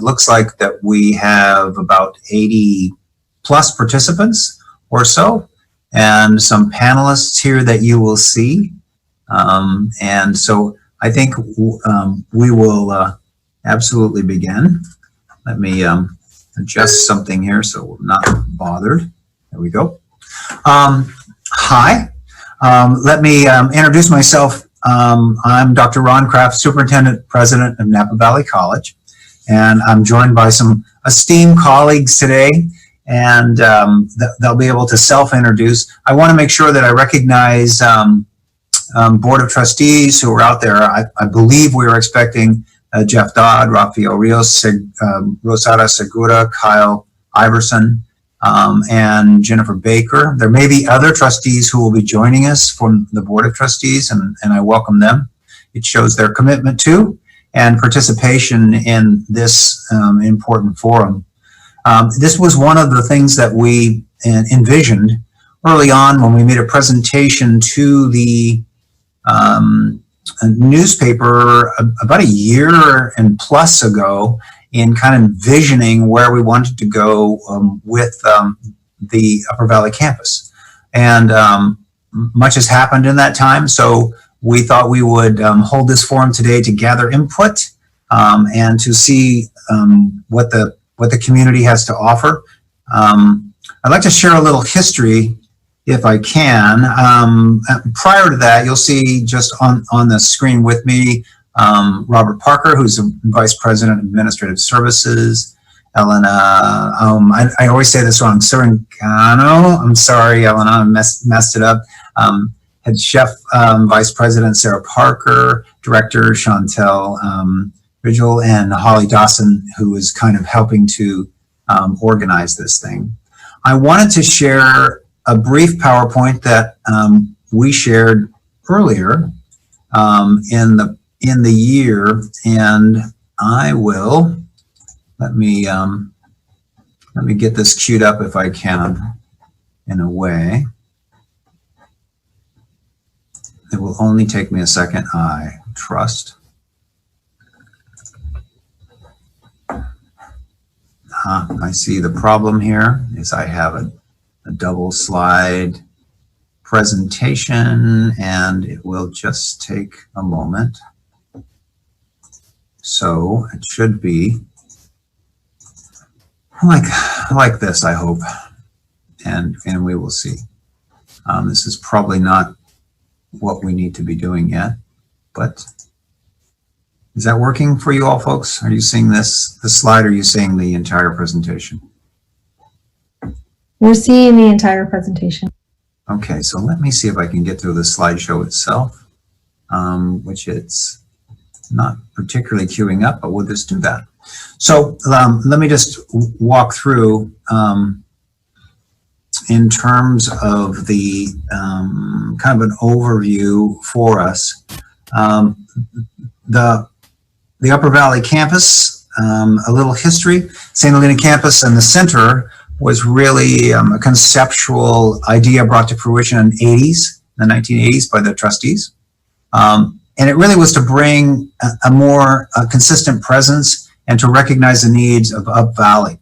it looks like that we have about 80 plus participants or so, and some panelists here that you will see. And so I think we will absolutely begin. Let me adjust something here so we're not bothered. There we go. Hi, let me introduce myself. I'm Dr. Ron Kraft, Superintendent President of Napa Valley College, and I'm joined by some esteemed colleagues today, and they'll be able to self-introduce. I want to make sure that I recognize Board of Trustees who are out there. I believe we are expecting Jeff Dodd, Rafael Rios, Rosada Segura, Kyle Iverson, and Jennifer Baker. There may be other trustees who will be joining us from the Board of Trustees, and I welcome them. It shows their commitment to and participation in this important forum. This was one of the things that we envisioned early on when we made a presentation to the newspaper about a year and plus ago, in kind of envisioning where we wanted to go with the Upper Valley campus. And much has happened in that time, so we thought we would hold this forum today to gather input and to see what the community has to offer. I'd like to share a little history if I can. Prior to that, you'll see just on the screen with me, Robert Parker, who's the Vice President of Administrative Services. Elena, I always say this wrong, Surincano. I'm sorry, Elena, I messed it up. Head Chef, Vice President Sarah Parker, Director Chantelle Ridgel, and Holly Dawson, who is kind of helping to organize this thing. I wanted to share a brief PowerPoint that we shared earlier in the year, and I will let me get this queued up if I can in a way. It will only take me a second, I trust. I see the problem here is I have a double slide presentation, and it will just take a moment. So it should be like this, I hope, and we will see. This is probably not what we need to be doing yet, but is that working for you all, folks? Are you seeing the slide, or are you seeing the entire presentation? We're seeing the entire presentation. Okay, so let me see if I can get through the slideshow itself, which it's not particularly queuing up, but we'll just do that. So let me just walk through in terms of the kind of an overview for us. The Upper Valley campus, a little history. St. Helena campus and the center was really a conceptual idea brought to fruition in the 1980s by the trustees. And it really was to bring a more consistent presence and to recognize the needs of Up Valley.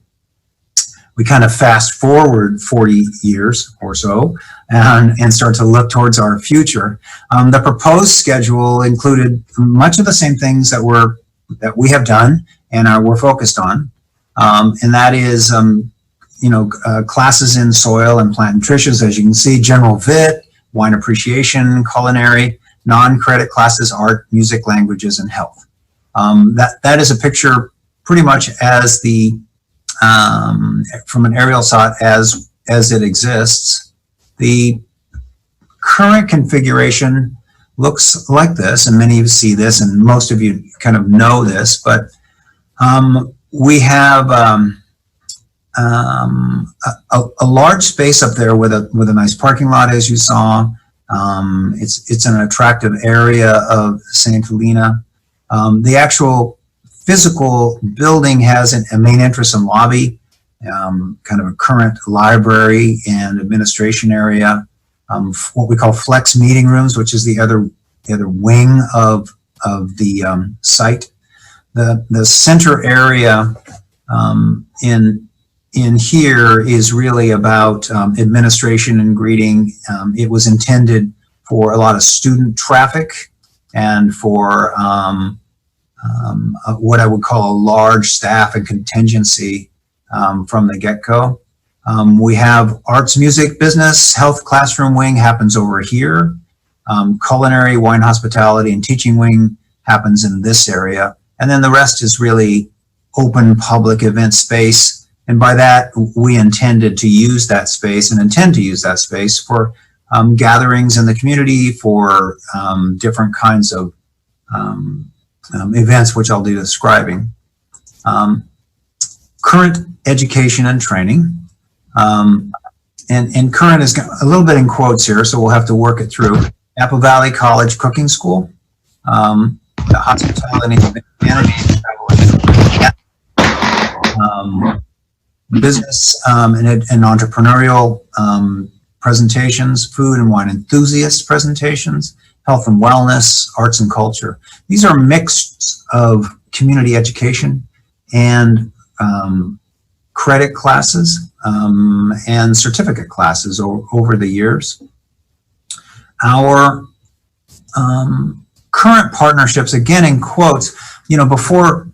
We kind of fast forward 40 years or so and start to look towards our future. The proposed schedule included much of the same things that we have done and we're focused on. And that is, classes in soil and plant nutrition, as you can see, general vit, wine appreciation, culinary, non-credit classes, art, music, languages, and health. That is a picture pretty much as the from an aerial shot as it exists. The current configuration looks like this, and many of you see this, and most of you kind of know this, but we have a large space up there with a nice parking lot, as you saw. It's an attractive area of St. Helena. The actual physical building has a main entrance and lobby, kind of a current library and administration area, what we call flex meeting rooms, which is the other wing of the site. The center area In here is really about administration and greeting. It was intended for a lot of student traffic and for what I would call a large staff and contingency from the get-go. We have arts, music, business, health classroom wing happens over here. Culinary, wine, hospitality, and teaching wing happens in this area. And then the rest is really open public event space. And by that, we intended to use that space and intend to use that space for gatherings in the community, for different kinds of events, which I'll be describing. Current education and training. And current is a little bit in quotes here, so we'll have to work it through. Napa Valley College Cooking School, the hospitality and humanities, business and entrepreneurial presentations, food and wine enthusiast presentations, health and wellness, arts and culture. These are mixed of community education and credit classes and certificate classes over the years. Our current partnerships, again in quotes, before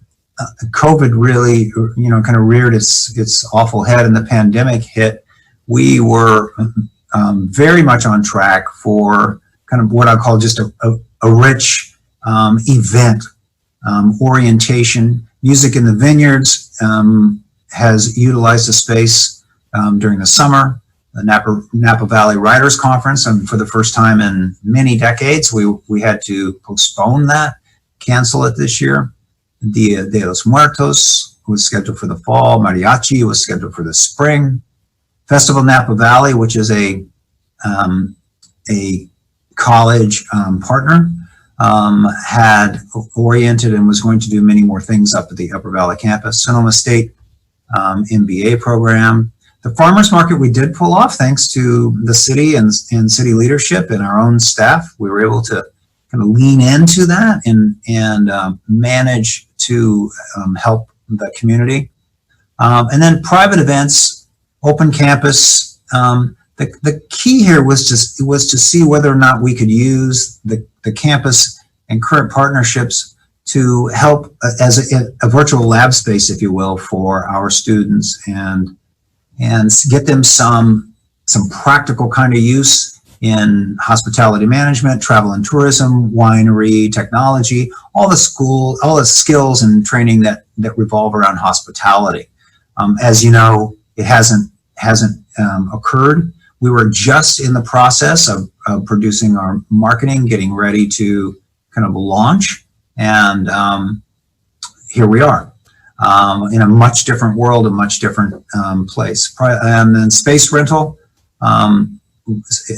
COVID really, kind of reared its awful head and the pandemic hit, we were very much on track for kind of what I call just a rich event orientation. Music in the Vineyards has utilized the space during the summer. The Napa Valley Writers Conference, and for the first time in many decades, we had to postpone that, cancel it this year. Dia de los Muertos was scheduled for the fall. Mariachi was scheduled for the spring. Festival Napa Valley, which is a college partner, had oriented and was going to do many more things up at the Upper Valley campus. Sonoma State MBA program. The farmers market we did pull off thanks to the city and city leadership and our own staff. We were able to kind of lean into that and manage to help the community. And then private events, open campus. The key here was to see whether or not we could use the campus and current partnerships to help as a virtual lab space, if you will, for our students and get them some practical kind of use in hospitality management, travel and tourism, winery, technology, all the skills and training that revolve around hospitality. As you know, it hasn't occurred. We were just in the process of producing our marketing, getting ready to kind of launch, and here we are. In a much different world, a much different place. And then space rental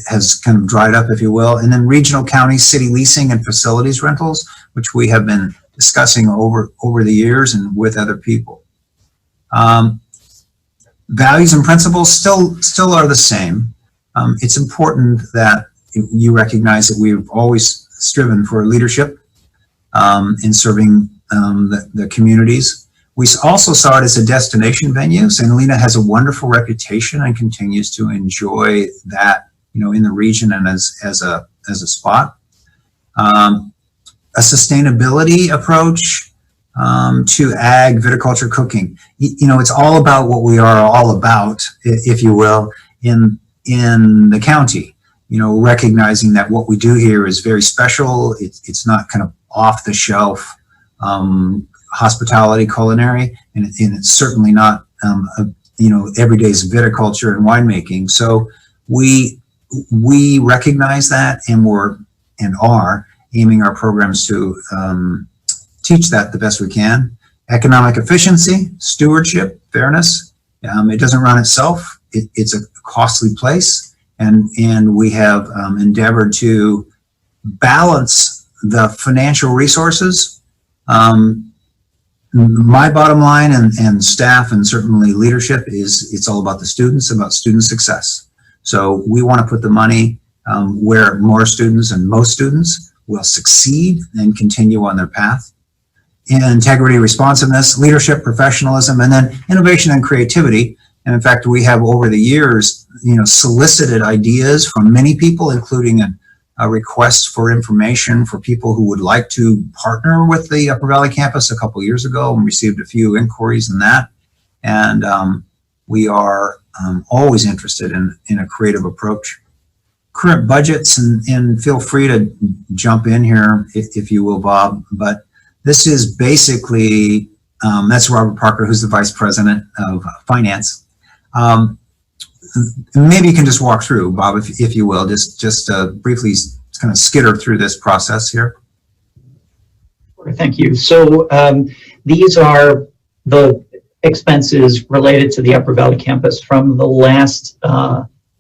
has kind of dried up, if you will. And then regional, county, city leasing and facilities rentals, which we have been discussing over the years and with other people. Values and principles still are the same. It's important that you recognize that we've always striven for leadership in serving the communities. We also saw it as a destination venue. St. Helena has a wonderful reputation and continues to enjoy that, in the region and as a spot. A sustainability approach to ag, viticulture, cooking. It's all about what we are all about, if you will, in the county. Recognizing that what we do here is very special. It's not kind of off the shelf hospitality, culinary, and it's certainly not everyday's viticulture and winemaking. So we recognize that, and are aiming our programs to teach that the best we can. Economic efficiency, stewardship, fairness. It doesn't run itself. It's a costly place, and we have endeavored to balance the financial resources. My bottom line and staff and certainly leadership is it's all about the students, about student success. So we want to put the money where more students and most students will succeed and continue on their path. integrity, responsiveness, leadership, professionalism, and then innovation and creativity. And in fact, we have over the years, solicited ideas from many people, including a request for information for people who would like to partner with the Upper Valley campus a couple years ago, and received a few inquiries in that. And we are always interested in a creative approach. Current budgets, and feel free to jump in here if you will, Bob, but this is basically, that's Robert Parker, who's the Vice President of Finance. Maybe you can just walk through, Bob, if you will, just briefly kind of skitter through this process here. Thank you. So these are the expenses related to the Upper Valley campus from the last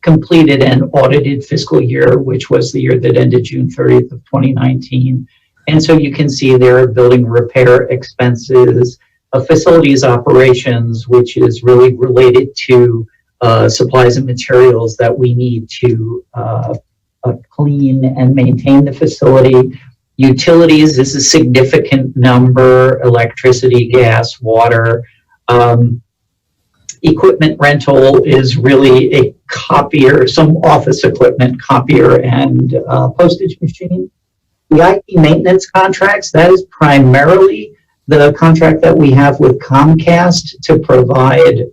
completed and audited fiscal year, which was the year that ended June 30th of 2019. And so you can see there are building repair expenses, facilities operations, which is really related to supplies and materials that we need to clean and maintain the facility. Utilities is a significant number: electricity, gas, water. Equipment rental is really a copier, some office equipment, copier, and postage machine. The IT maintenance contracts, that is primarily the contract that we have with Comcast to provide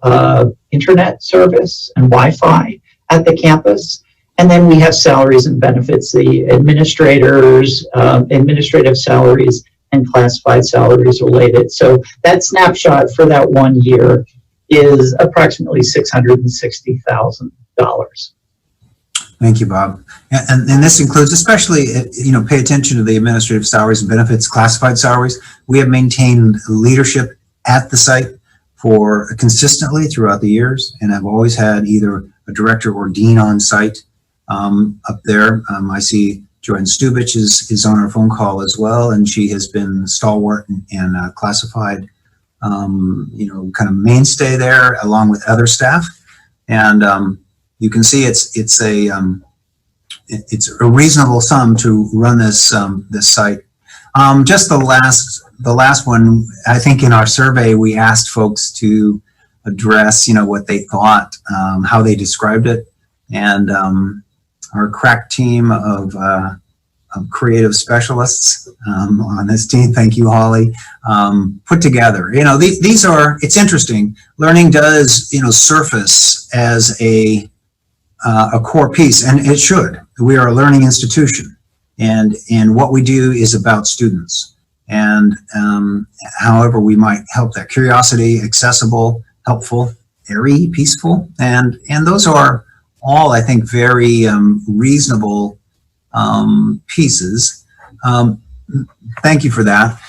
internet service and Wi-Fi at the campus. And then we have salaries and benefits, the administrators, administrative salaries, and classified salaries related. So that snapshot for that 1 year is approximately $660,000. Thank you, Bob. And this includes, especially, pay attention to the administrative salaries and benefits, classified salaries. We have maintained leadership at the site for consistently throughout the years, and I've always had either a director or dean on site up there. I see Joanne Stubich is on our phone call as well, and she has been stalwart and classified, kind of mainstay there along with other staff. And you can see it's a reasonable sum to run this site. Just the last one, I think in our survey we asked folks to address what they thought, how they described it, and our crack team of creative specialists on this team, thank you, Holly, put together. These are, it's interesting. Learning does surface as a core piece, and it should. We are a learning institution, and what we do is about students, and however we might help that. Curiosity, accessible, helpful, airy, peaceful, and those are all, I think, very reasonable pieces. Thank you for that.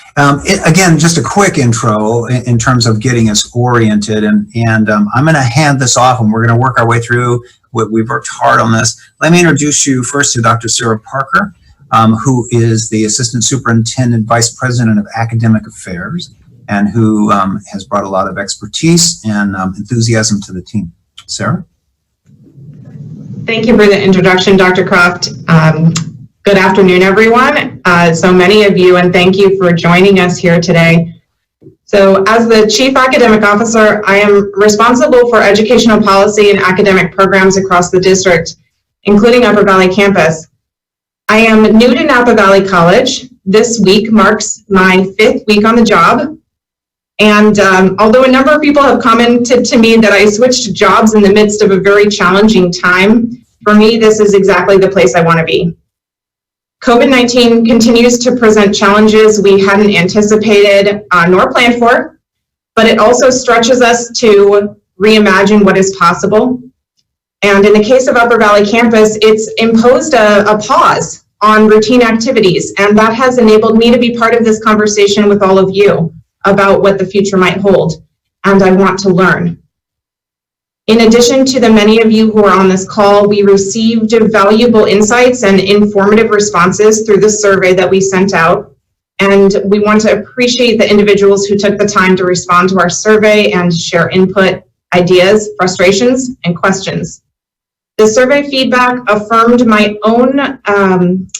Again, just a quick intro in terms of getting us oriented, and I'm going to hand this off, and we're going to work our way through. We've worked hard on this. Let me introduce you first to Dr. Sarah Parker, who is the Assistant Superintendent Vice President of Academic Affairs, and who has brought a lot of expertise and enthusiasm to the team. Sarah? Thank you for the introduction, Dr. Croft. Good afternoon, everyone. So many of you, and thank you for joining us here today. So as the Chief Academic Officer, I am responsible for educational policy and academic programs across the district, including Upper Valley campus. I am new to Napa Valley College. This week marks my 5th week on the job. And although a number of people have commented to me that I switched jobs in the midst of a very challenging time, for me, this is exactly the place I want to be. COVID-19 continues to present challenges we hadn't anticipated nor planned for, but it also stretches us to reimagine what is possible. And in the case of Upper Valley campus, it's imposed a pause on routine activities, and that has enabled me to be part of this conversation with all of you about what the future might hold, and I want to learn. In addition to the many of you who are on this call, we received valuable insights and informative responses through the survey that we sent out, and we want to appreciate the individuals who took the time to respond to our survey and share input, ideas, frustrations, and questions. The survey feedback affirmed my own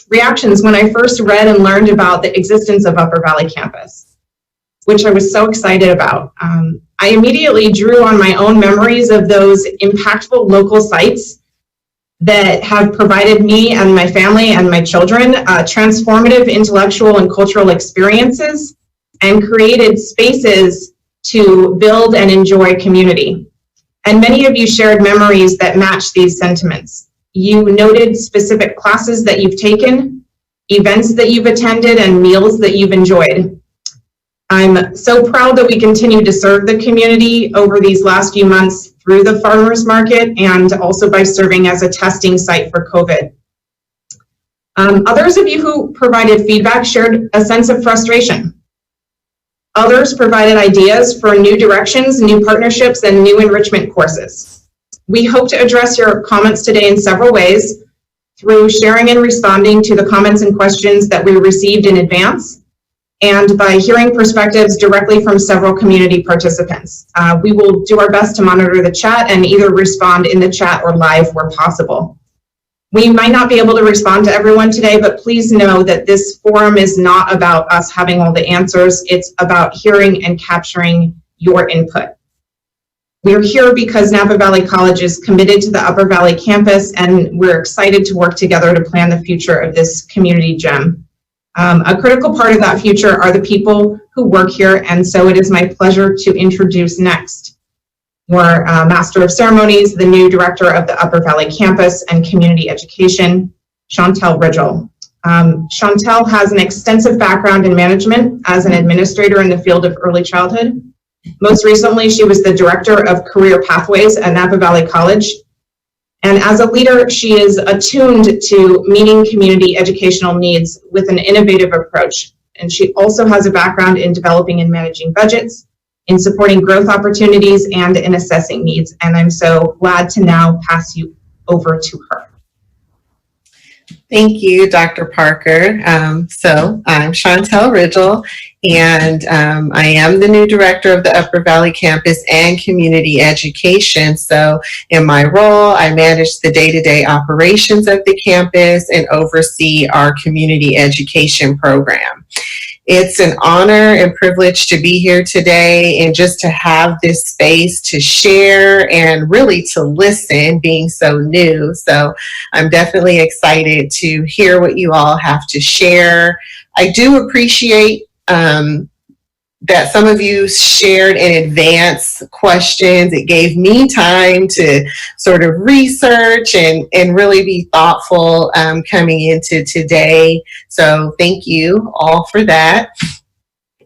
reactions when I first read and learned about the existence of Upper Valley campus. which I was so excited about. I immediately drew on my own memories of those impactful local sites that have provided me and my family and my children transformative intellectual and cultural experiences and created spaces to build and enjoy community. And many of you shared memories that match these sentiments. You noted specific classes that you've taken, events that you've attended, and meals that you've enjoyed. I'm so proud that we continue to serve the community over these last few months through the farmers market and also by serving as a testing site for COVID. Others of you who provided feedback shared a sense of frustration. Others provided ideas for new directions, new partnerships, and new enrichment courses. We hope to address your comments today in several ways through sharing and responding to the comments and questions that we received in advance, and by hearing perspectives directly from several community participants. We will do our best to monitor the chat and either respond in the chat or live where possible. We might not be able to respond to everyone today, but please know that this forum is not about us having all the answers. It's about hearing and capturing your input. We're here because Napa Valley College is committed to the Upper Valley campus, and we're excited to work together to plan the future of this community gem. A critical part of that future are the people who work here, and so it is my pleasure to introduce next your Master of Ceremonies, the new Director of the Upper Valley Campus and Community Education, Chantelle Ridgel. Chantelle has an extensive background in management as an administrator in the field of early childhood. Most recently, she was the Director of Career Pathways at Napa Valley College. And as a leader, she is attuned to meeting community educational needs with an innovative approach. And she also has a background in developing and managing budgets, in supporting growth opportunities, and in assessing needs. And I'm so glad to now pass you over to her. Thank you, Dr. Parker. So I'm Chantelle Ridgel, and I am the new director of the Upper Valley Campus and Community Education. So in my role, I manage the day-to-day operations of the campus and oversee our community education program. It's an honor and privilege to be here today and just to have this space to share and really to listen, being so new. So I'm definitely excited to hear what you all have to share. I do appreciate that some of you shared in advance questions. It gave me time to sort of research and really be thoughtful coming into today. So thank you all for that.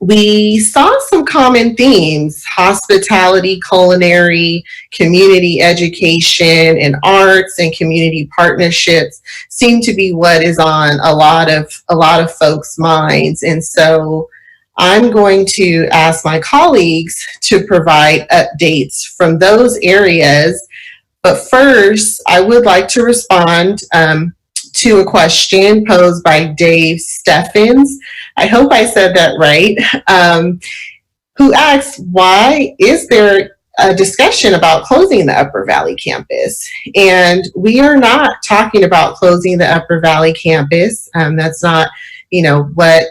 We saw some common themes: hospitality, culinary, community education, and arts and community partnerships seem to be what is on a lot of folks' minds. And so I'm going to ask my colleagues to provide updates from those areas. But first, I would like to respond to a question posed by Dave Steffens. I hope I said that right. Who asks, why is there a discussion about closing the Upper Valley campus? And we are not talking about closing the Upper Valley campus. That's not, what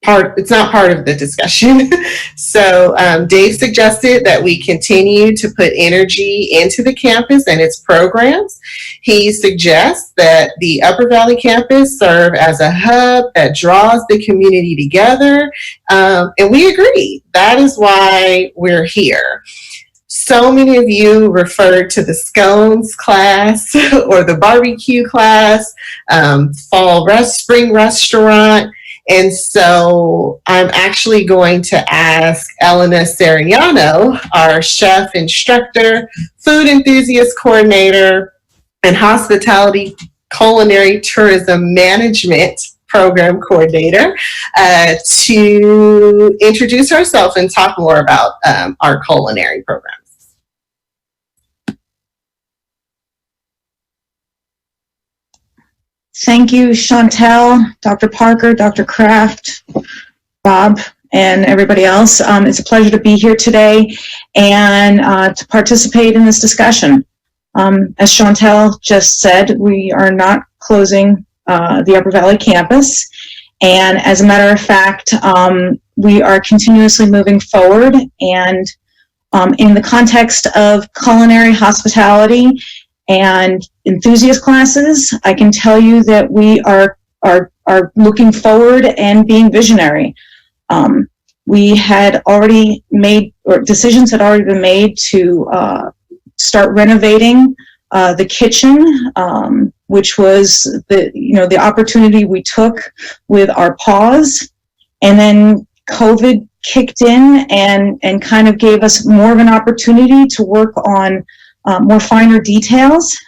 it's not part of the discussion. So Dave suggested that we continue to put energy into the campus and its programs. He suggests that the Upper Valley campus serve as a hub that draws the community together. And we agree. That is why we're here. So many of you referred to the scones class or the barbecue class, spring restaurant. And so I'm actually going to ask Elena Sarignano, our chef instructor, food enthusiast coordinator, and hospitality culinary tourism management program coordinator, to introduce herself and talk more about our culinary programs. Thank you, Chantelle, Dr. Parker, Dr. Kraft, Bob, and everybody else. It's a pleasure to be here today and to participate in this discussion. As Chantelle just said, we are not closing the Upper Valley campus, And as a matter of fact, we are continuously moving forward, and in the context of culinary hospitality and enthusiast classes, I can tell you that we are looking forward and being visionary. We had already made, or decisions had already been made to start renovating the kitchen, which was the opportunity we took with our pause, and then COVID kicked in and kind of gave us more of an opportunity to work on more finer details.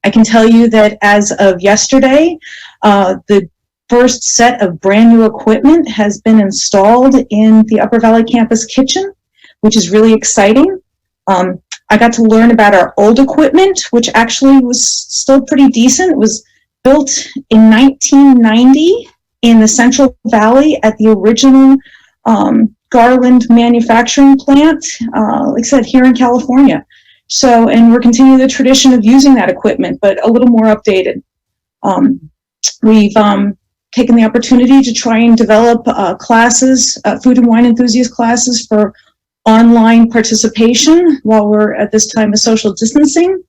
I can tell you that as of yesterday, the first set of brand new equipment has been installed in the Upper Valley campus kitchen, which is really exciting. I got to learn about our old equipment, which actually was still pretty decent. It was built in 1990 in the Central Valley at the original Garland manufacturing plant, like I said, here in California. So, and we're continuing the tradition of using that equipment, but a little more updated. We've taken the opportunity to try and develop classes, food and wine enthusiast classes for online participation while we're at this time of social distancing,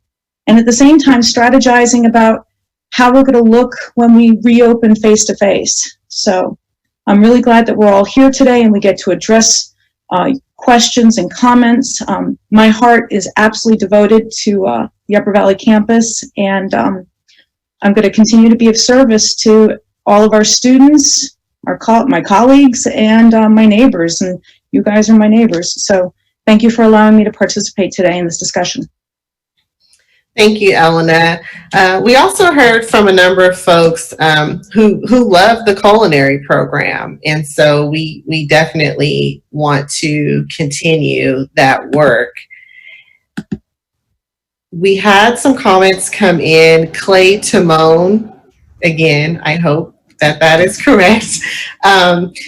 and at the same time strategizing about how we're going to look when we reopen face-to-face. So I'm really glad that we're all here today and we get to address questions and comments. My heart is absolutely devoted to the Upper Valley campus, and I'm going to continue to be of service to all of our students, my colleagues, and my neighbors. And you guys are my neighbors. So thank you for allowing me to participate today in this discussion. Thank you, Elena. We also heard from a number of folks who love the culinary program, and so we definitely want to continue that work. We had some comments come in. Clay Timone, again, I hope that is correct,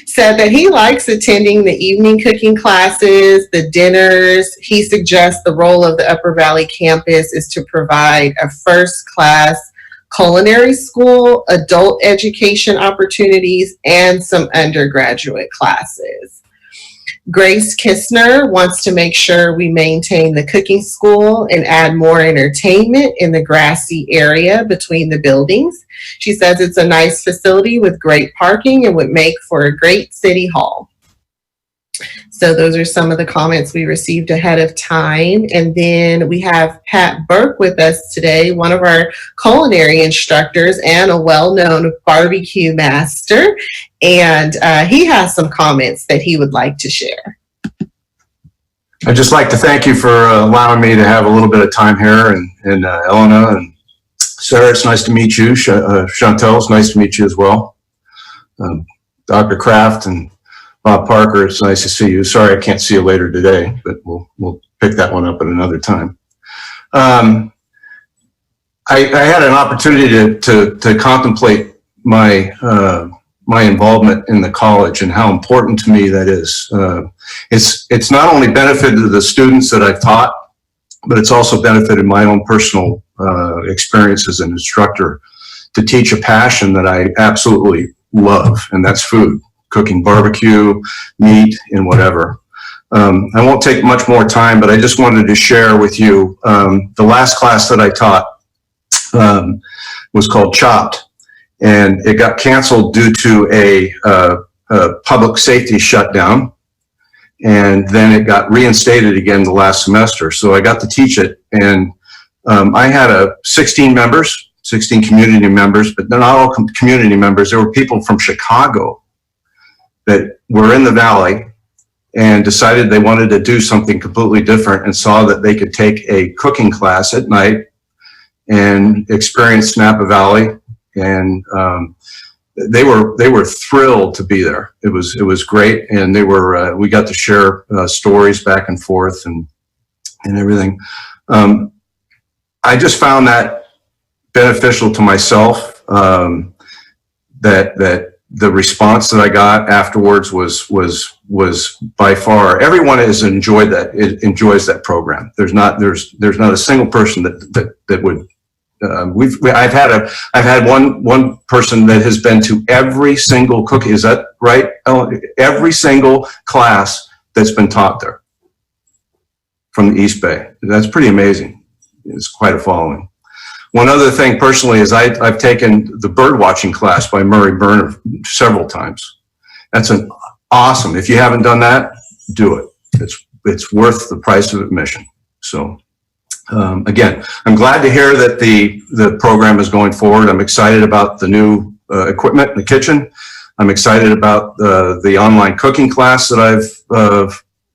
said that he likes attending the evening cooking classes, the dinners. He suggests the role of the Upper Valley campus is to provide a first-class culinary school, adult education opportunities, and some undergraduate classes. Grace Kistner wants to make sure we maintain the cooking school and add more entertainment in the grassy area between the buildings. She says it's a nice facility with great parking and would make for a great city hall. So those are some of the comments we received ahead of time. And then we have Pat Burke with us today, one of our culinary instructors and a well-known barbecue master. And he has some comments that he would like to share. I'd just like to thank you for allowing me to have a little bit of time here, and Elena and Sarah, it's nice to meet you. Chantelle, it's nice to meet you as well. Dr. Kraft and Bob Parker, it's nice to see you. Sorry I can't see you later today, but we'll pick that one up at another time. I had an opportunity to contemplate my involvement in the college and how important to me that is. It's not only benefited the students that I've taught, but it's also benefited my own personal experience as an instructor to teach a passion that I absolutely love, and that's food, cooking barbecue, meat, and whatever. I won't take much more time, but I just wanted to share with you the last class that I taught was called Chopped, and it got canceled due to a public safety shutdown, and then it got reinstated again the last semester. So I got to teach it, and I had 16 community members, but they're not all community members. There were people from Chicago that were in the Valley and decided they wanted to do something completely different and saw that they could take a cooking class at night and experience Napa Valley. And they were thrilled to be there. It was great, and we got to share stories back and forth and everything. I just found that beneficial to myself. That the response that I got afterwards was by far, everyone has enjoyed that. It enjoys that program. There's not a single person that would I've had one person that has been to every single cookie. Is that right? Every single class that's been taught there from the East Bay. That's pretty amazing. It's quite a following. One other thing personally is I've taken the bird watching class by Murray Berner several times. That's an awesome. If you haven't done that, do it. It's worth the price of admission. So again, I'm glad to hear that the program is going forward. I'm excited about the new equipment in the kitchen. I'm excited about the online cooking class that I've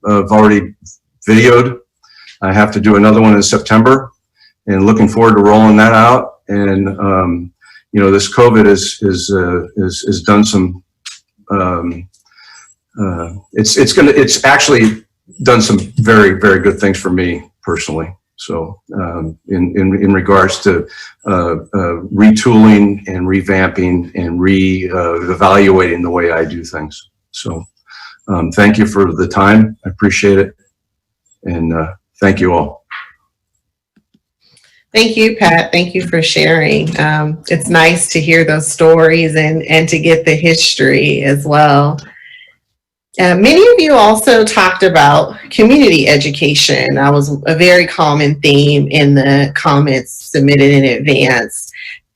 already videoed. I have to do another one in September, and looking forward to rolling that out. And this COVID is done some. It's actually done some very, very good things for me personally. So in regards to retooling and revamping and evaluating the way I do things. So thank you for the time. I appreciate it. And thank you all. Thank you, Pat. Thank you for sharing. It's nice to hear those stories and to get the history as well. Many of you also talked about community education. That was a very common theme in the comments submitted in advance.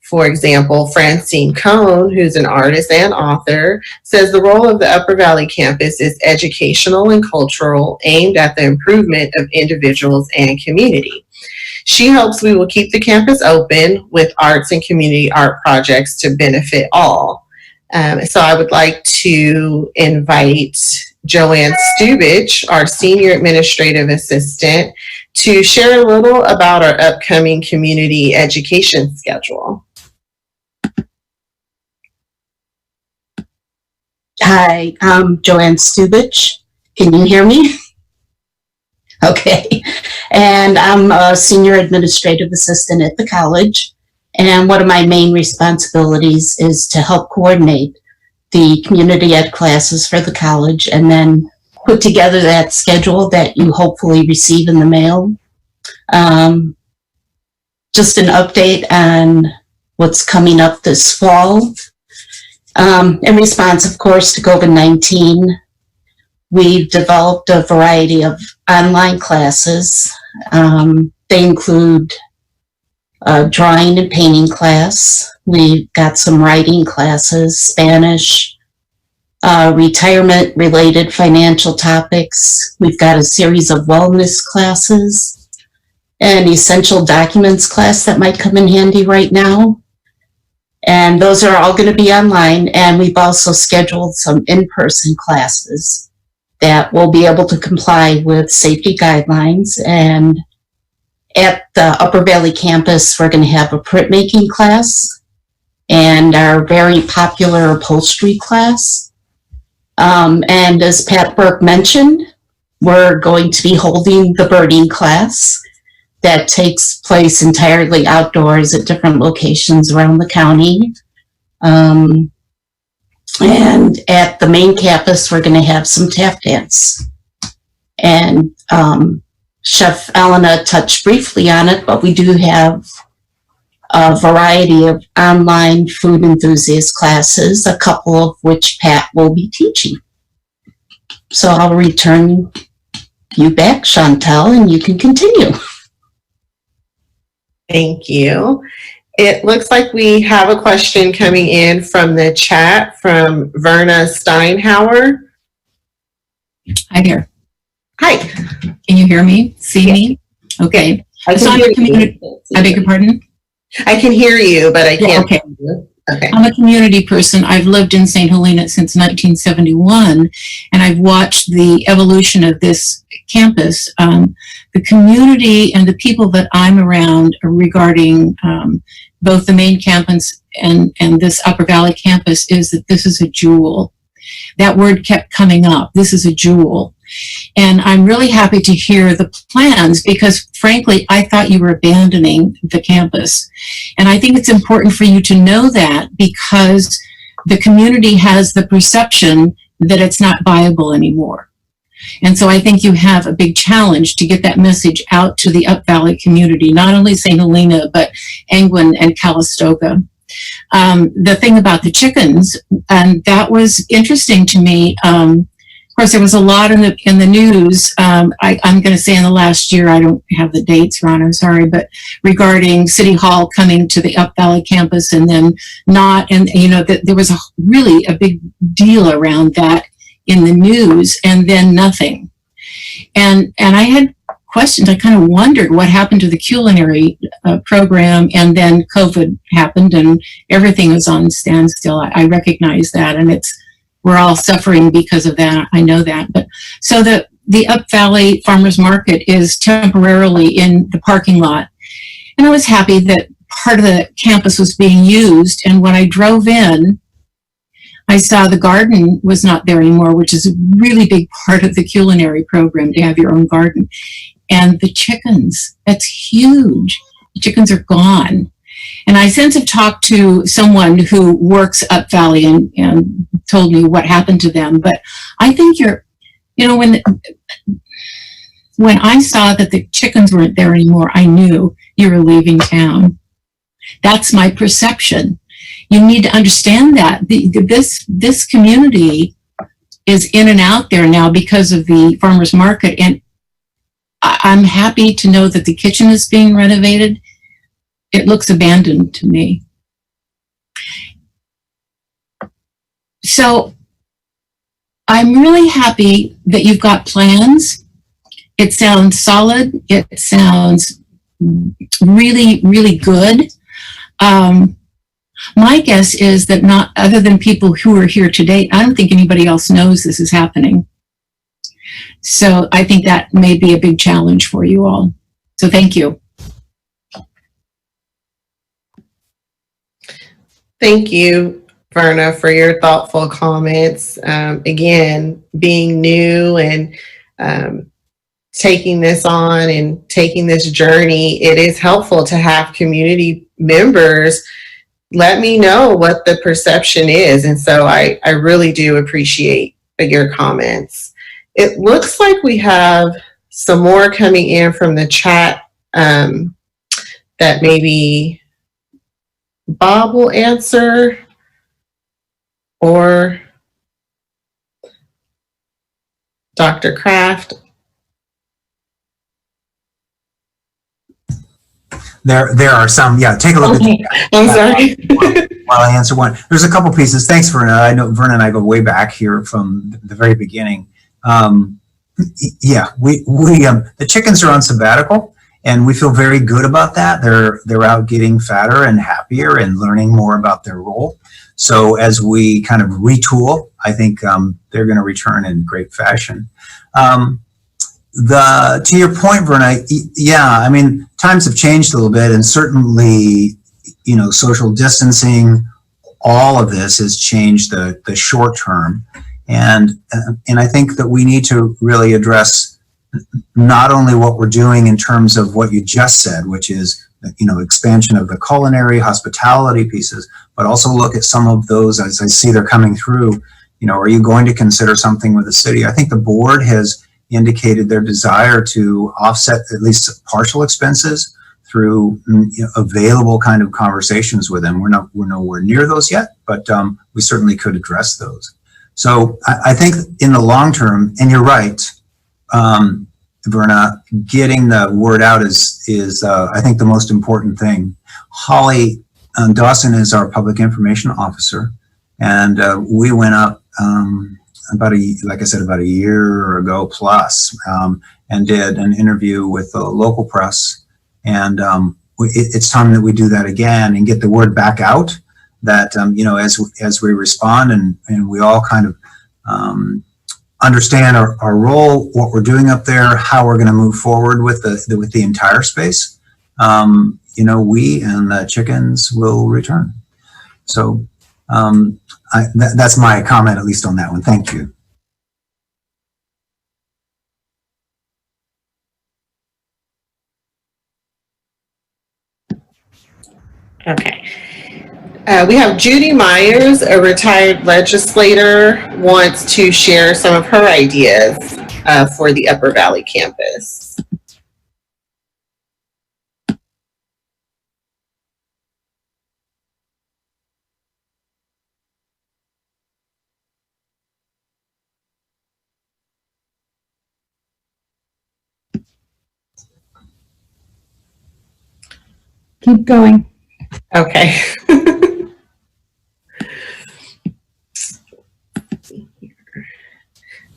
For example, Francine Cohn, who's an artist and author, says the role of the Upper Valley campus is educational and cultural, aimed at the improvement of individuals and community. She hopes we will keep the campus open with arts and community art projects to benefit all. So I would like to invite Joanne Stubich, our Senior Administrative Assistant, to share a little about our upcoming community education schedule. Hi, I'm Joanne Stubich. Can you hear me? Okay. And I'm a Senior Administrative Assistant at the college. And one of my main responsibilities is to help coordinate the community ed classes for the college and then put together that schedule that you hopefully receive in the mail. Just an update on what's coming up this fall. In response, of course, to COVID-19, we've developed a variety of online classes. They include a drawing and painting class. We've got some writing classes, Spanish, retirement-related financial topics. We've got a series of wellness classes, an essential documents class that might come in handy right now. And those are all going to be online. And we've also scheduled some in-person classes that will be able to comply with safety guidelines. And at the Upper Valley campus, we're going to have a printmaking class and our very popular upholstery class. And as Pat Burke mentioned, we're going to be holding the birding class that takes place entirely outdoors at different locations around the county. And at the main campus, we're going to have some tap dance. And Chef Elena touched briefly on it, but we do have a variety of online food enthusiast classes, a couple of which Pat will be teaching. So I'll return you back, Chantelle, and you can continue. Thank you. It looks like we have a question coming in from the chat from Verna Steinhauer. Hi there. Hi. Can you hear me? See me? Okay. I So I'm a community. I beg your pardon? I can hear you, but I can't. Okay. hear you. Okay. I'm a community person. I've lived in St. Helena since 1971, and I've watched the evolution of this campus. The community and the people that I'm around regarding both the main campus and this Upper Valley campus is that this is a jewel. That word kept coming up. This is a jewel. And I'm really happy to hear the plans because, frankly, I thought you were abandoning the campus. And I think it's important for you to know that because the community has the perception that it's not viable anymore. And so I think you have a big challenge to get that message out to the Up Valley community, not only St. Helena, but Angwin and Calistoga. The thing about the chickens, and that was interesting to me. Of course, there was a lot in the news. I'm going to say in the last year, I don't have the dates, Ron, I'm sorry, but regarding City Hall coming to the Up Valley campus and then not, and there was really a big deal around that in the news, and then nothing. And I had questions. I kind of wondered what happened to the culinary program, and then COVID happened and everything was on standstill. I recognize that, and we're all suffering because of that. I know that. But so the Up Valley Farmers Market is temporarily in the parking lot. And I was happy that part of the campus was being used. And when I drove in, I saw the garden was not there anymore, which is a really big part of the culinary program, to have your own garden. And the chickens, that's huge. The chickens are gone. And I since have talked to someone who works Up Valley and told me what happened to them. But I think when I saw that the chickens weren't there anymore, I knew you were leaving town. That's my perception. You need to understand that this community is in and out there now because of the farmers market. And I'm happy to know that the kitchen is being renovated. It looks abandoned to me. So I'm really happy that you've got plans. It sounds solid. It sounds really, really good. My guess is that not other than people who are here today, I don't think anybody else knows this is happening. So I think that may be a big challenge for you all. So thank you. Thank you, Verna, for your thoughtful comments. Again, being new and taking this on and taking this journey, it is helpful to have community members let me know what the perception is. And so I really do appreciate your comments. It looks like we have some more coming in from the chat that maybe Bob will answer, or Dr. Kraft. There are some, yeah, take a look Okay. at I'm sorry. while I answer one. There's a couple pieces. Thanks, Verna. I know Verna and I go way back here from the very beginning. Yeah, the chickens are on sabbatical, and we feel very good about that. They're out getting fatter and happier and learning more about their role. So as we kind of retool, I think they're going to return in great fashion. To your point, Verna, yeah, I mean, times have changed a little bit, and certainly, social distancing, all of this has changed the short term. And I think that we need to really address not only what we're doing in terms of what you just said, which is, expansion of the culinary hospitality pieces, but also look at some of those as I see they're coming through. Are you going to consider something with the city? I think the board has indicated their desire to offset at least partial expenses through available kind of conversations with them. We're nowhere near those yet, but we certainly could address those. So I think in the long term, and you're right, Verna, getting the word out is I think the most important thing. Holly Dawson is our public information officer, and we went up about a year ago plus, and did an interview with the local press. And it's time that we do that again and get the word back out that, as we respond and we all kind of understand our role, what we're doing up there, how we're going to move forward with the entire space, we and the chickens will return. So that's my comment, at least on that one. Thank you. Okay. We have Judy Myers, a retired legislator, wants to share some of her ideas for the Upper Valley campus. Keep going. Okay.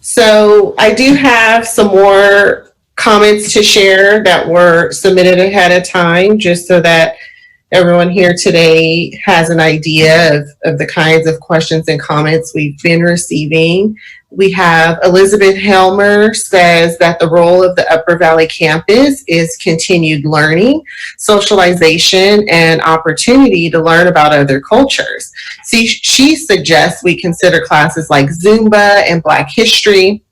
So I do have some more comments to share that were submitted ahead of time, just so that everyone here today has an idea of the kinds of questions and comments we've been receiving. We have Elizabeth Helmer says that the role of the Upper Valley campus is continued learning, socialization, and opportunity to learn about other cultures. See, she suggests we consider classes like Zumba and Black History.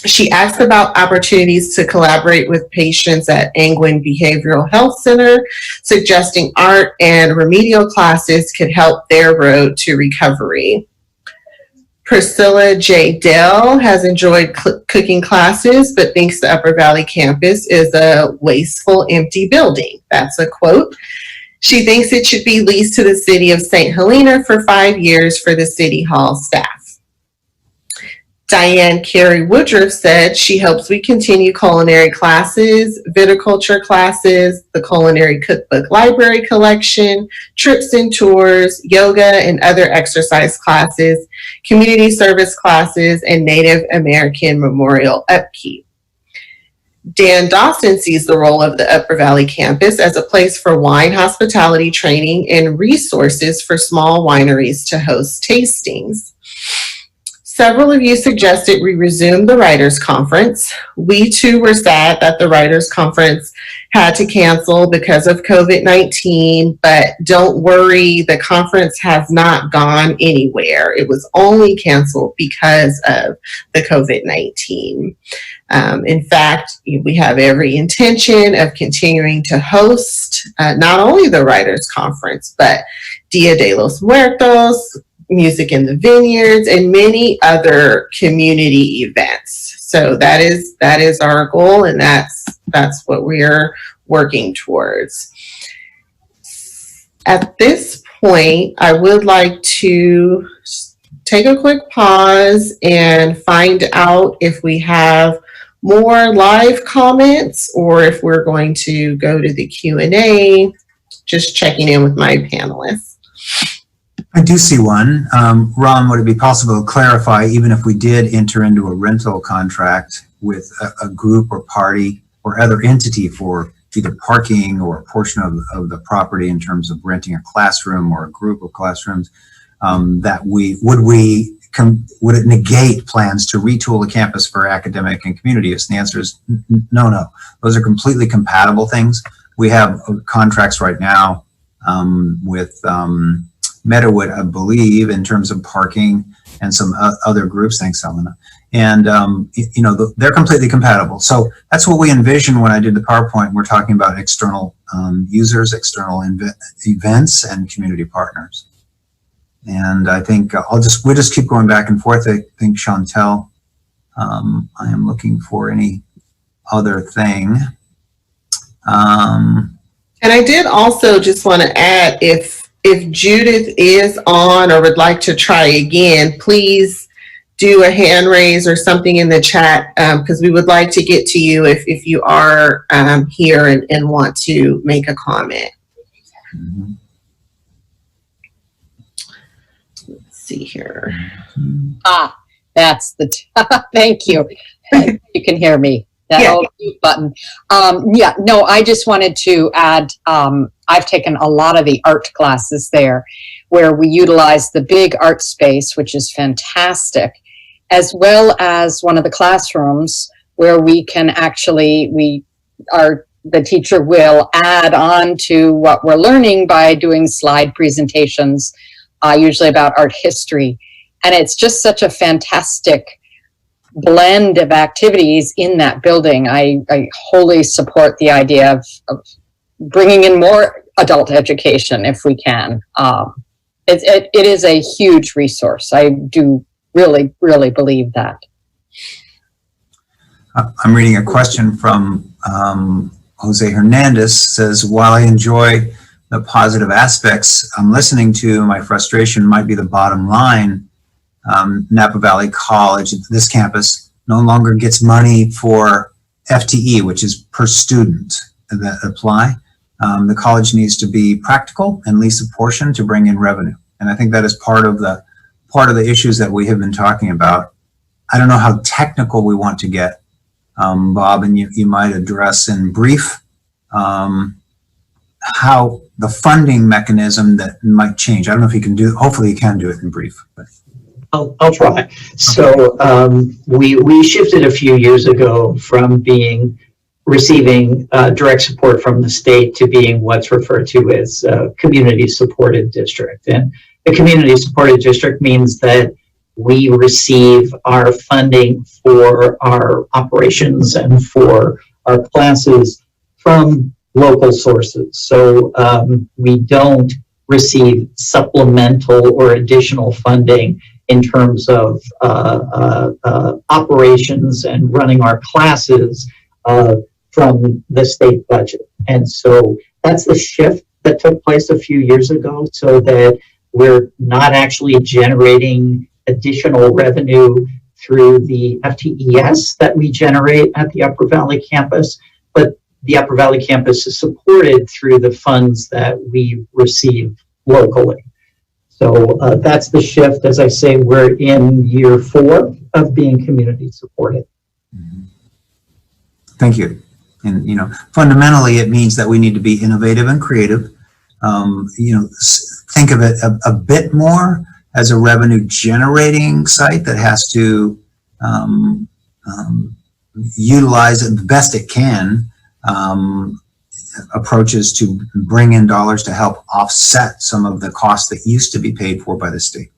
She asked about opportunities to collaborate with patients at Angwin Behavioral Health Center, suggesting art and remedial classes could help their road to recovery. Priscilla J. Dell has enjoyed cooking classes, but thinks the Upper Valley campus is a wasteful, empty building. That's a quote. She thinks it should be leased to the city of St. Helena for 5 years for the city hall staff. Diane Carey Woodruff said she hopes we continue culinary classes, viticulture classes, the culinary cookbook library collection, trips and tours, yoga and other exercise classes, community service classes, and Native American memorial upkeep. Dan Dawson sees the role of the Upper Valley campus as a place for wine hospitality training and resources for small wineries to host tastings. Several of you suggested we resume the Writers' Conference. We too were sad that the Writers' Conference had to cancel because of COVID-19, but don't worry, the conference has not gone anywhere. It was only canceled because of the COVID-19. In fact, we have every intention of continuing to host not only the Writers' Conference, but Dia de los Muertos, Music in the Vineyards, and many other community events. So that is our goal, and that's what we are working towards. At this point, I would like to take a quick pause and find out if we have more live comments or if we're going to go to the Q&A. Just checking in with my panelists. I do see one. Ron, would it be possible to clarify, even if we did enter into a rental contract with a group or party or other entity for either parking or a portion of the property in terms of renting a classroom or a group of classrooms, that would it negate plans to retool the campus for academic and community use? And the answer is no. Those are completely compatible things. We have contracts right now with Meadowood, I believe, in terms of parking and some other groups. Thanks, Elena. And, they're completely compatible. So that's what we envisioned when I did the PowerPoint. We're talking about external users, external events, and community partners. And I think we'll just keep going back and forth. I think Chantelle, I am looking for any other thing. And I did also just want to add, if Judith is on or would like to try again, please do a hand raise or something in the chat, because we would like to get to you if you are here and want to make a comment. Mm-hmm. Let's see here. That's the thank you. You can hear me. That old mute button. I just wanted to add, I've taken a lot of the art classes there where we utilize the big art space, which is fantastic, as well as one of the classrooms where we can actually, the teacher will add on to what we're learning by doing slide presentations, usually about art history. And it's just such a fantastic blend of activities in that building. I wholly support the idea of bringing in more adult education if we can. It is a huge resource. I do really, really believe that. I'm reading a question from Jose Hernandez. Says, while I enjoy the positive aspects I'm listening to, my frustration might be the bottom line. Napa Valley College, this campus, no longer gets money for FTE, which is per student that apply. The college needs to be practical and lease a portion to bring in revenue. And I think that is part of the issues that we have been talking about. I don't know how technical we want to get, Bob, and you might address in brief how the funding mechanism that might change. I don't know if you can do, hopefully you can do it in brief. But. I'll try. So we shifted a few years ago from receiving direct support from the state to being what's referred to as a community supported district. And a community supported district means that we receive our funding for our operations and for our classes from local sources. So we don't receive supplemental or additional funding in terms of operations and running our classes from the state budget. And so that's the shift that took place a few years ago, so that we're not actually generating additional revenue through the FTES that we generate at the Upper Valley campus, but the Upper Valley campus is supported through the funds that we receive locally. So that's the shift. As I say, we're in year 4 of being community supported. Thank you. And, you know, fundamentally, it means that we need to be innovative and creative. You know, think of it a bit more as a revenue generating site that has to utilize it the best it can, approaches to bring in dollars to help offset some of the costs that used to be paid for by the state.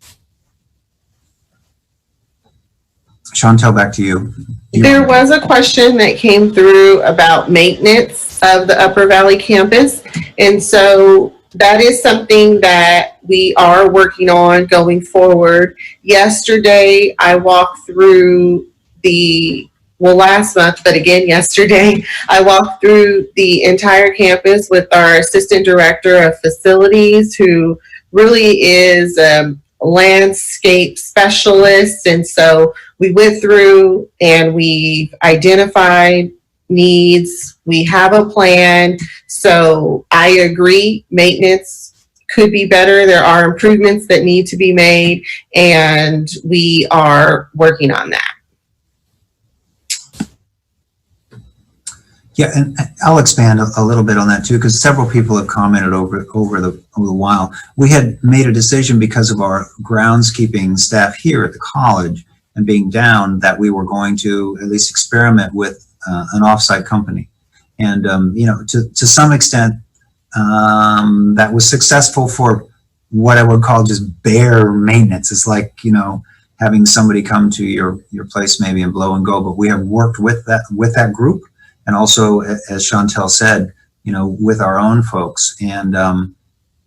Chantelle, back to you. There was a question that came through about maintenance of the Upper Valley campus. And so that is something that we are working on going forward. Yesterday, I walked through last month, but again, yesterday, I walked through the entire campus with our assistant director of facilities, who really is a landscape specialist. And so we went through and we've identified needs. We have a plan. So I agree, maintenance could be better. There are improvements that need to be made, and we are working on that. Yeah, and I'll expand a little bit on that too, because several people have commented over the while. We had made a decision because of our groundskeeping staff here at the college and being down that we were going to at least experiment with an offsite company. And, you know, to some extent, that was successful for what I would call just bare maintenance. It's like, you know, having somebody come to your place maybe and blow and go, but we have worked with that group. And also, as Chantelle said, you know, with our own folks. And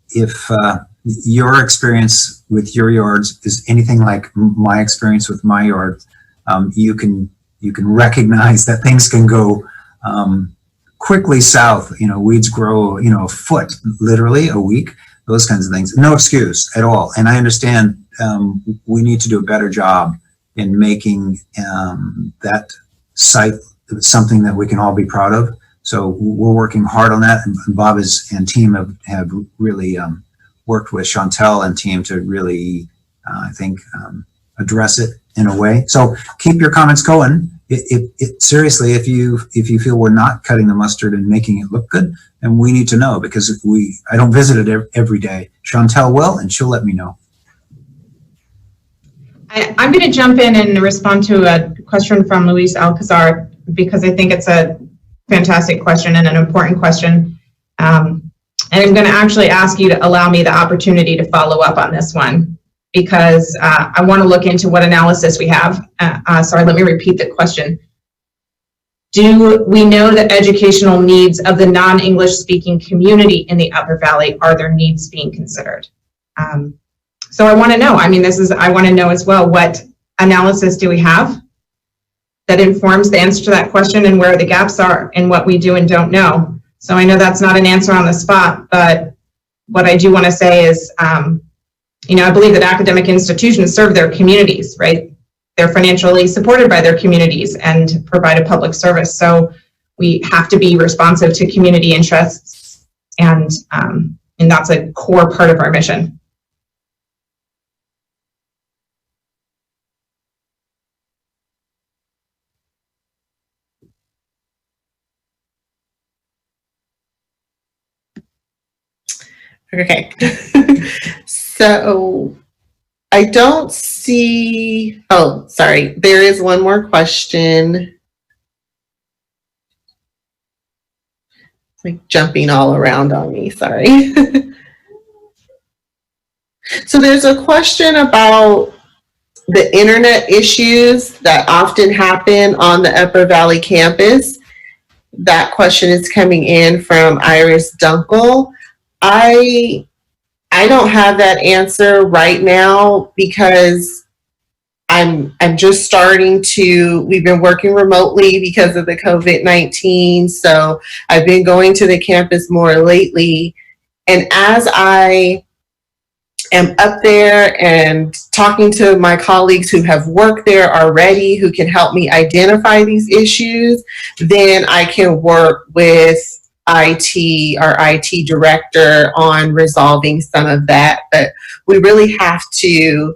if your experience with your yards is anything like my experience with my yard, you can recognize that things can go quickly south. You know, weeds grow, you know, a foot, literally a week, those kinds of things. No excuse at all. And I understand we need to do a better job in making that site something that we can all be proud of. So we're working hard on that, and Bob and team have really worked with Chantelle and team to really, I think, address it in a way. So keep your comments going. Seriously, if you feel we're not cutting the mustard and making it look good, then we need to know, because I don't visit it every day. Chantelle will, and she'll let me know. I'm going to jump in and respond to a question from Luis Alcazar, because I think it's a fantastic question and an important question. And I'm going to actually ask you to allow me the opportunity to follow up on this one, because I want to look into what analysis we have. Sorry, let me repeat the question. Do we know the educational needs of the non-English speaking community in the Upper Valley? Are their needs being considered? So I want to know, I mean, I want to know as well, what analysis do we have that informs the answer to that question and where the gaps are and what we do and don't know. So I know that's not an answer on the spot, but what I do want to say is, I believe that academic institutions serve their communities, right? They're financially supported by their communities and provide a public service. So we have to be responsive to community interests, and that's a core part of our mission. Okay. So I don't see, oh, sorry. There is one more question. It's like jumping all around on me, sorry. So there's a question about the internet issues that often happen on the Upper Valley campus. That question is coming in from Iris Dunkel. I don't have that answer right now because I'm just starting to, we've been working remotely because of the COVID-19. So I've been going to the campus more lately. And as I am up there and talking to my colleagues who have worked there already, who can help me identify these issues, then I can work with IT, our IT director, on resolving some of that. But we really have to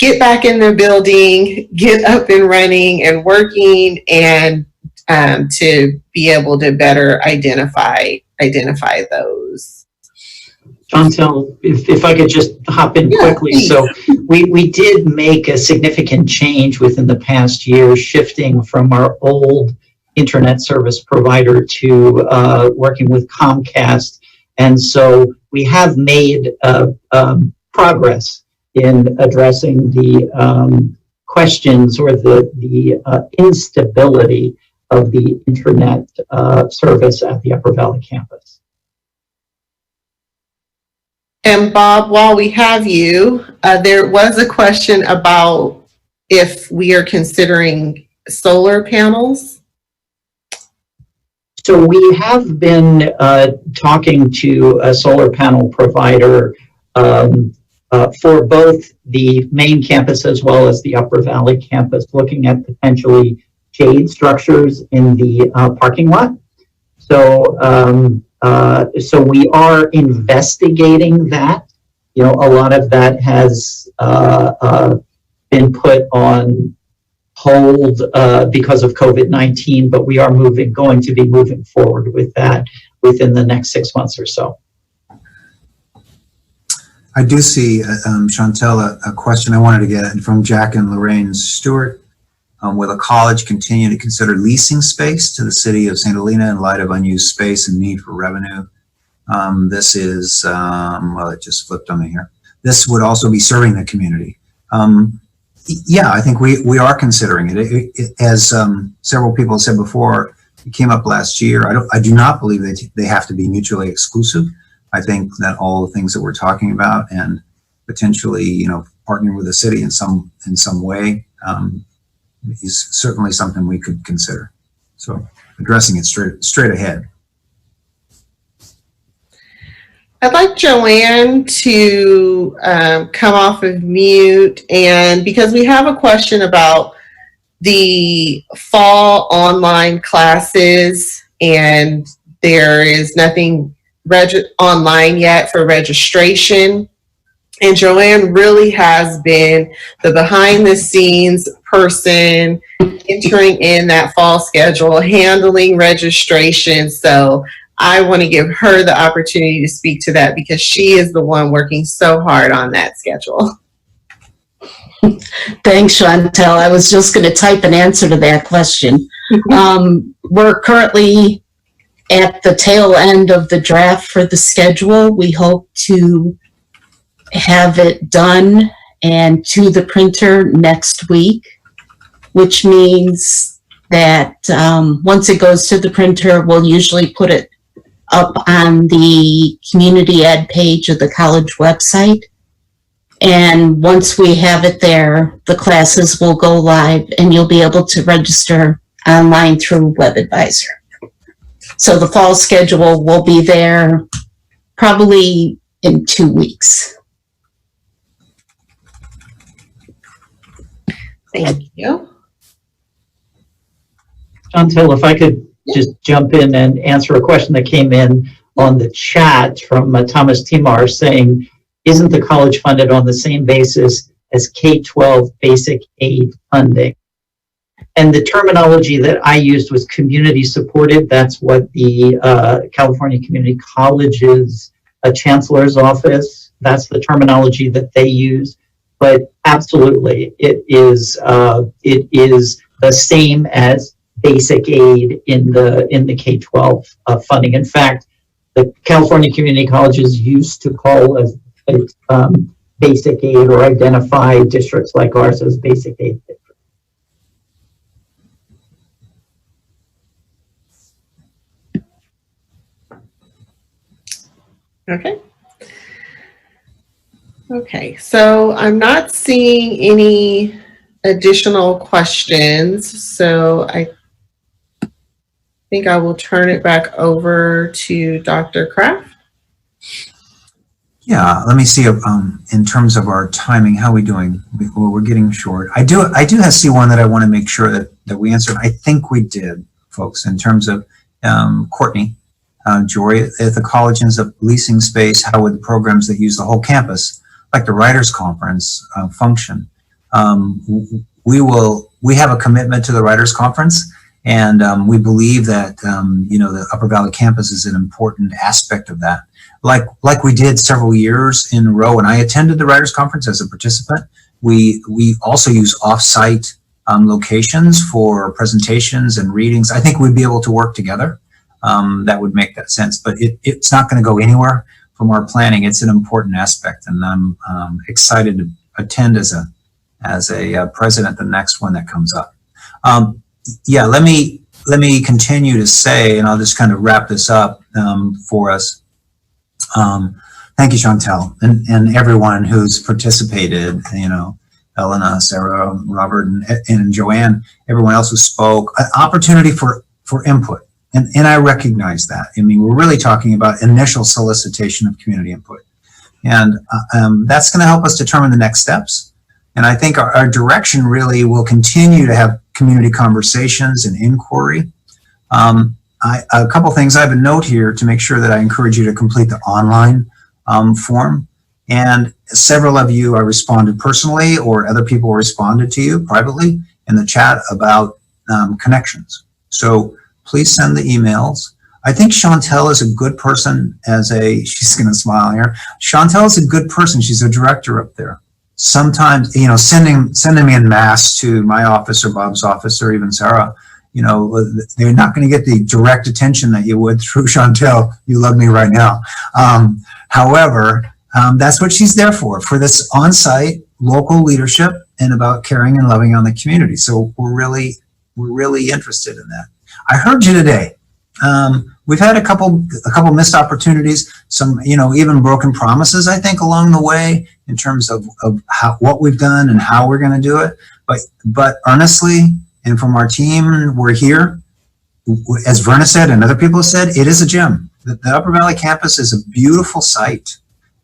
get back in the building, get up and running and working, and to be able to better identify those. Chantelle, if I could just hop in quickly. Please. So we did make a significant change within the past year, shifting from our old internet service provider to working with Comcast. And so we have made progress in addressing the questions or the instability of the internet service at the Upper Valley campus. And Bob, while we have you, there was a question about if we are considering solar panels. So we have been talking to a solar panel provider for both the main campus as well as the Upper Valley campus, looking at potentially shade structures in the parking lot. So we are investigating that. You know, a lot of that has been put on hold because of COVID-19, but we are going to be moving forward with that within the next 6 months or so. I do see, Chantelle, a question I wanted to get from Jack and Lorraine Stewart. Will a college continue to consider leasing space to the city of St. Helena in light of unused space and need for revenue? This is, well, it just flipped on me here. This would also be serving the community. Yeah, I think we are considering it. As several people said before, it came up last year. I do not believe that they have to be mutually exclusive. I think that all the things that we're talking about and potentially, you know, partnering with the city in some way is certainly something we could consider. So addressing it straight ahead. I'd like Joanne to come off of mute, and because we have a question about the fall online classes and there is nothing online yet for registration. And Joanne really has been the behind the scenes person entering in that fall schedule, handling registration. So I want to give her the opportunity to speak to that because she is the one working so hard on that schedule. Thanks, Chantelle. I was just going to type an answer to that question. We're currently at the tail end of the draft for the schedule. We hope to have it done and to the printer next week, which means that once it goes to the printer, we'll usually put it up on the community ed page of the college website. And once we have it there, the classes will go live and you'll be able to register online through WebAdvisor. So the fall schedule will be there probably in 2 weeks. Thank you. Chantelle, if I could just jump in and answer a question that came in on the chat from Thomas Timar saying, isn't the college funded on the same basis as K-12 basic aid funding? And the terminology that I used was community supported. That's what the California Community College's Chancellor's Office, that's the terminology that they use. But absolutely, it is the same as basic aid in the K-12 funding. In fact, the California Community Colleges used to call as basic aid or identify districts like ours as basic aid districts. Okay. Okay, so I'm not seeing any additional questions, so I think I will turn it back over to Dr. Kraft. Yeah, let me see in terms of our timing, how are we doing? We're getting short. I do see one that I want to make sure that we answered. I think we did, folks, in terms of Courtney, Jory, if the college ends up leasing space, how would the programs that use the whole campus, like the Writers' Conference, function? We have a commitment to the Writers' Conference, and we believe that the Upper Valley campus is an important aspect of that. Like we did several years in a row, and I attended the Writers' Conference as a participant. We also use off-site locations for presentations and readings. I think we'd be able to work together. That would make that sense, but it's not going to go anywhere from our planning. It's an important aspect, and I'm excited to attend as a president the next one that comes up. Yeah, let me continue to say, and I'll just kind of wrap this up for us. Thank you, Chantelle, and everyone who's participated. Elena, Sarah, Robert, and Joanne. Everyone else who spoke. An opportunity for input. And I recognize that. I mean, we're really talking about initial solicitation of community input. And that's going to help us determine the next steps. And I think our direction really will continue to have community conversations and inquiry. A couple things. I have a note here to make sure that I encourage you to complete the online form. And several of you, I responded personally, or other people responded to you privately in the chat about connections. So please send the emails. I think Chantelle is a good person she's going to smile here. Chantelle is a good person. She's a director up there. Sometimes, sending me en masse to my office or Bob's office or even Sarah, they're not going to get the direct attention that you would through Chantelle. You love me right now. However, that's what she's there for this on-site local leadership and about caring and loving on the community. So we're really interested in that. I heard you today. We've had a couple missed opportunities, some, even broken promises, I think, along the way in terms of what we've done and how we're going to do it. But honestly, and from our team, we're here. As Verna said and other people have said, it is a gem. The Upper Valley campus is a beautiful site,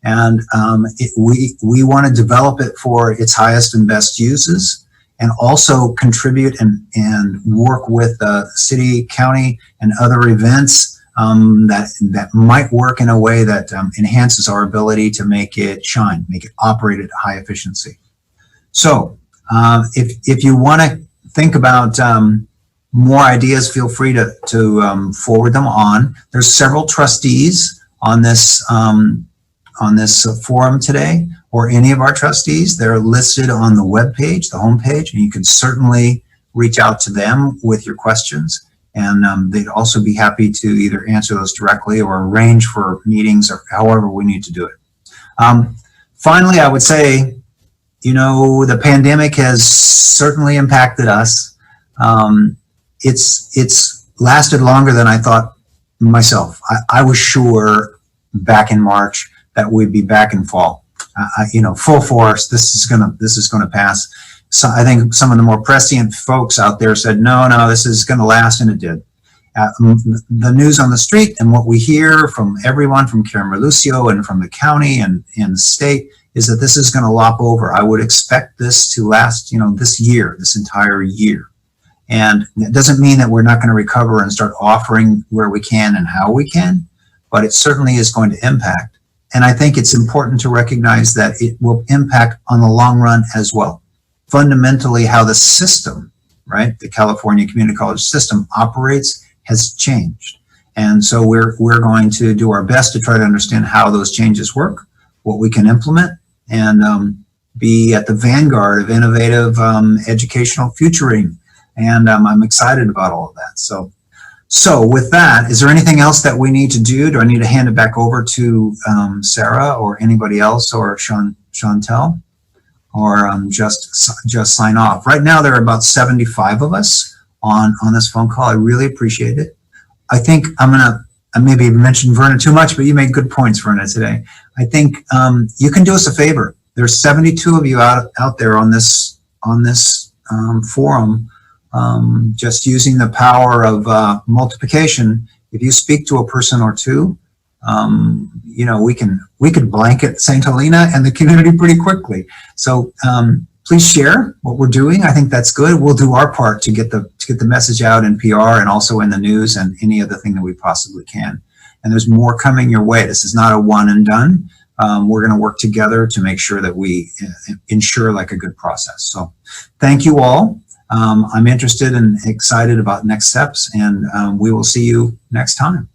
and we want to develop it for its highest and best uses, and also contribute and work with the city, county, and other events that might work in a way that enhances our ability to make it shine, make it operate at high efficiency. So if you want to think about more ideas, feel free to forward them on. There's several trustees on this forum today, or any of our trustees. They're listed on the webpage, the homepage, and you can certainly reach out to them with your questions. And they'd also be happy to either answer those directly or arrange for meetings or however we need to do it. Finally, I would say, the pandemic has certainly impacted us. It's lasted longer than I thought myself. I was sure back in March that we'd be back in fall. full force. This is gonna pass. So I think some of the more prescient folks out there said, no, this is gonna last, and it did. The news on the street and what we hear from everyone, from Karen Merlucio and from the county and the state, is that this is going to lop over. I would expect this to last, this entire year. And it doesn't mean that we're not going to recover and start offering where we can and how we can, but it certainly is going to impact. And I think it's important to recognize that it will impact on the long run as well. Fundamentally, how the system, right, the California Community College system operates has changed. And so we're going to do our best to try to understand how those changes work, what we can implement, and be at the vanguard of innovative educational futuring. And I'm excited about all of that. So with that, is there anything else that we need to do? Do I need to hand it back over to Sarah or anybody else, or Chantelle, or just sign off? Right now, there are about 75 of us on this phone call. I really appreciate it. I think I maybe mentioned Verna too much, but you made good points, Verna, today. I think you can do us a favor. There's 72 of you out there on this forum, just using the power of multiplication. If you speak to a person or two, we could blanket St. Helena and the community pretty quickly. So please share what we're doing. I think that's good. We'll do our part to get the message out in PR and also in the news and any other thing that we possibly can. And there's more coming your way. This is not a one and done. We're going to work together to make sure that we ensure like a good process. So thank you all. I'm interested and excited about next steps, and we will see you next time.